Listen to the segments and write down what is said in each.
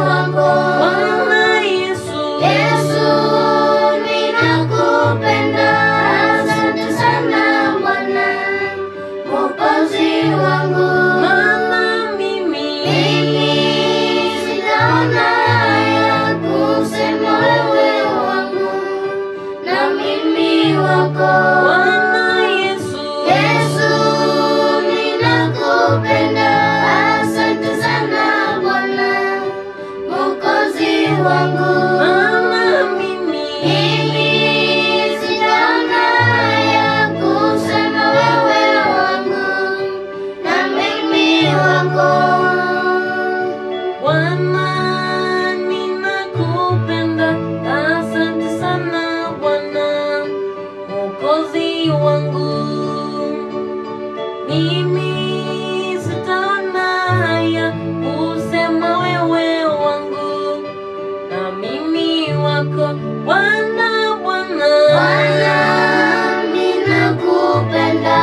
wako. Bwana Yesu, Yesu ninakupenda. Asante sana Bwana, Mwokozi wangu. Maana mimi sijaona ya kusema wewe wangu na mimi wako. Bwana Yesu, Yesu ninakupenda. Asante sana Bwana, Mwokozi wangu. Maana mimi sijaona ya kusema wewe wangu na mimi wako. Bwana ninakupenda. Asante sana Bwana, Mwokozi wangu. Mimi sitaona haya kusema wewe wangu na mimi wako. Bwana, Bwana, Bwana ninakupenda.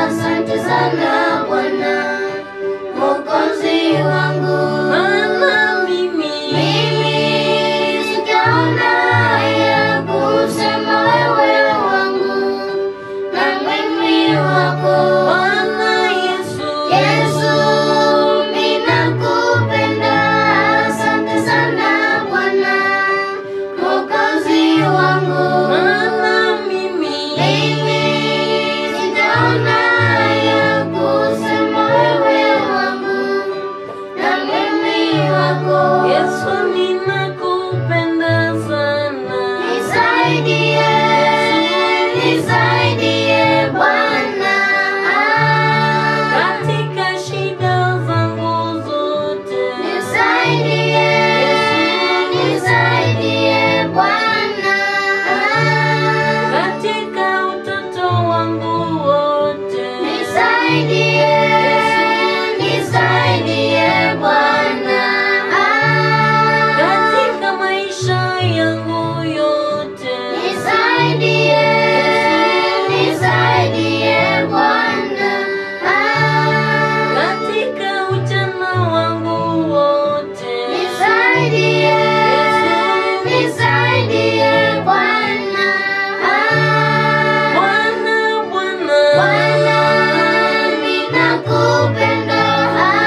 Asante sana Bwana, Mwokozi wangu. Maana mimi sijaona haya kusema wewe wangu na mimi wako. Bwana Yesu, Yesu ninakupenda. Asante sana Bwana, Mwokozi wangu. Maana mimi sijaona haya kusema wewe wangu na mimi wako. Yesu ninakupenda sana. Nisaidie, nisaidie Bwana, katika shida zangu zote. Nisaidie, nisaidie Bwana, katika utoto wangu wote. Nisaidie, nisaidie Bwana, katika maisha yangu yote. Nisaidie, nisaidie Bwana, katika ujana wangu wote. Nisaidie, nisaidie Bwana, Bwana, Bwana, Bwana ninakupenda.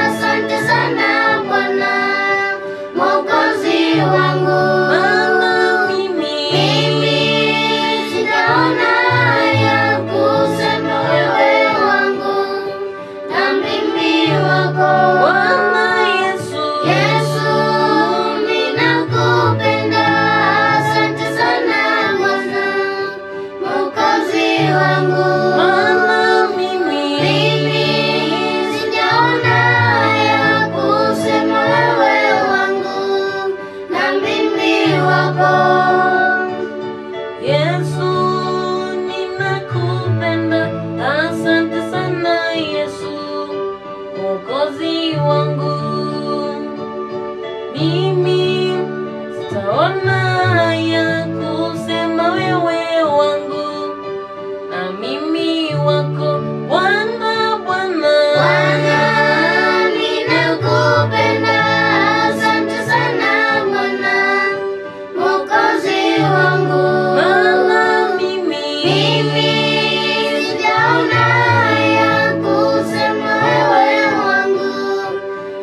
Asante sana Bwana, Mwokozi wangu. Maana mimi sijaona ya kusema wewe wangu na mimi wako. Bwana Yesu, Yesu ninakupenda. Asante sana Bwana, Mwokozi wangu. Maana mimi sijaona ya kusema wewe wangu na mimi wako. Yesu ninakupenda. Asante sana Yesu, Mwokozi wangu. Mimi sitaona haya kusema wewe wangu na mimi wako. Bwana, Bwana, Bwana ninakupenda. Asante sana Bwana, Mwokozi wangu. Maana mimi sijaona ya kusema wewe wangu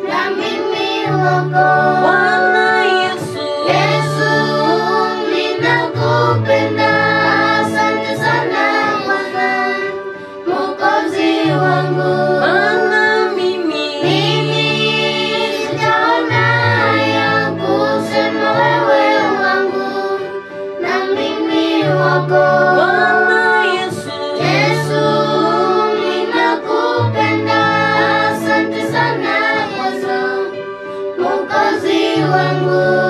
na mimi wako. Bwana Yesu, Yesu ninakupenda. Asante sana Bwana, Mwokozi wangu. Maana mimi sijaona ya kusema wewe wangu na mimi wako. Bwana Yesu, Yesu ninakupenda. Asante sana Bwana, Mwokozi wangu.